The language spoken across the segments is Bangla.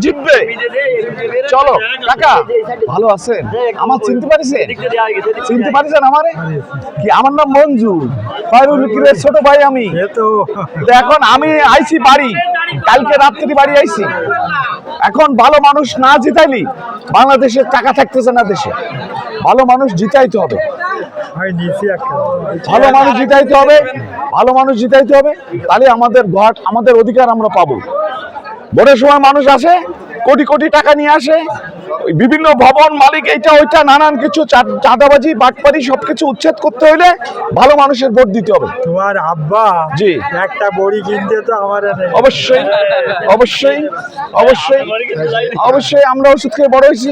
জিতবে। চলো কাকা, ভালো আছেন? আমার চিনতে পারিছেন? চিনতে পারিছেন আমারে? কি আমার নাম মঞ্জু, ফায়রুল কিরের ছোট ভাই আমি। তো এখন আমি আইছি বাড়ি, কালকে রাত্রি বাড়ি আইছি। এখন ভালো মানুষ না জিতাইলি বাংলাদেশের টাকা থাকতেছে না দেশে। ভালো মানুষ জিতাইতে হবে, ভালো মানুষ জিতাইতে হবে, ভালো মানুষ জিতাইতে হবে, তাহলে আমাদের ভোট, আমাদের অধিকার আমরা পাবো। ভোটের সময় মানুষ আসে, কোটি কোটি টাকা নিয়ে আসে, বিভিন্ন ভবন মালিক এইটা ওইটা নানান কিছু চাঁদাবাজি বাটপারি সবকিছু উচ্ছেদ করতে হইলে ভালো মানুষের ভোট দিতে হবে। তোমার আব্বা জি একটা বড়ি কিনতে তো আমার অবশ্যই অবশ্যই অবশ্যই অবশ্যই আমরা ওষুধ খেয়ে বড় হয়েছি,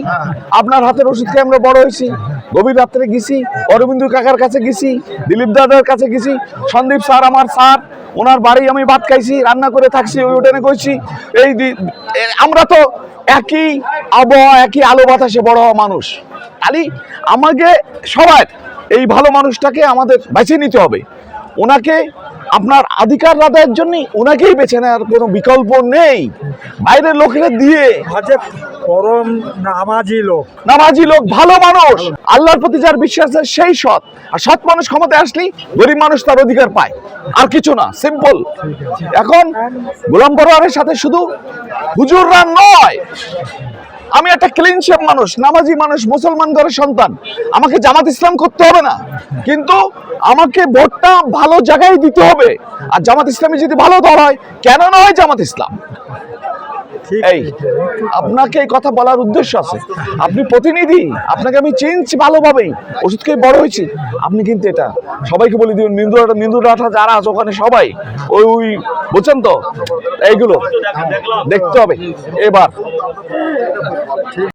আপনার হাতের ওষুধ খেয়ে আমরা বড় হয়েছি। গভীর রাত্রে গেছি, অরবিন্দু কাকার কাছে গেছি, দিলীপ দাদার কাছে গেছি, সন্দীপ স্যার আমার স্যার, ওনার বাড়ি আমি ভাত খাইছি, রান্না করে থাকছি, ওই হোটেলে করছি। আমরা তো একই আবহাওয়া, একই আলো বাতাসে বড় হওয়া মানুষ। তাহলে আমাকে সবাই এই ভালো মানুষটাকে আমাদের বেছে নিতে হবে। ওনাকে আপনার অধিকার আদায়ের জন্য ওনাকেই বেছে নেওয়ার কোনো বিকল্প নেই। বাইরের লোকেরা দিয়ে পরম নামাজি লোক, নামাজি লোক, ভালো মানুষ, আল্লাহর প্রতি যার বিশ্বাস আছে সেই সৎ। আর সৎ মানুষ ক্ষমতায় আসলেই গরিব মানুষ তার অধিকার পায়, আর কিছু না, সিম্পল। এখন গোলাম পরোয়ারের সাথে শুধু হুজুররা নয়, আমি একটা ক্লিন শেপ মানুষ, নামাজি মানুষ, মুসলমান ঘরের সন্তান, আমাকে জামাত ইসলাম করতে হবে না, কিন্তু আমাকে ভোটটা ভালো জায়গায় দিতে হবে। আর জামাত ইসলামী যদি ভালো দল হয়, কেন নয় জামাত ইসলাম। এই আপনাকে এই কথা বলার উদ্দেশ্য আছে, আপনি প্রতিনিধি, আপনাকে আমি চিনছি ভালোভাবেই, ওষুধ খেয়ে বড় হয়েছি। আপনি কিন্তু এটা সবাইকে বলে দিবেন, মিন্দুরাটা যারা আছে ওখানে সবাই ওই বুঝছেন তো, এইগুলো দেখতে হবে এবার।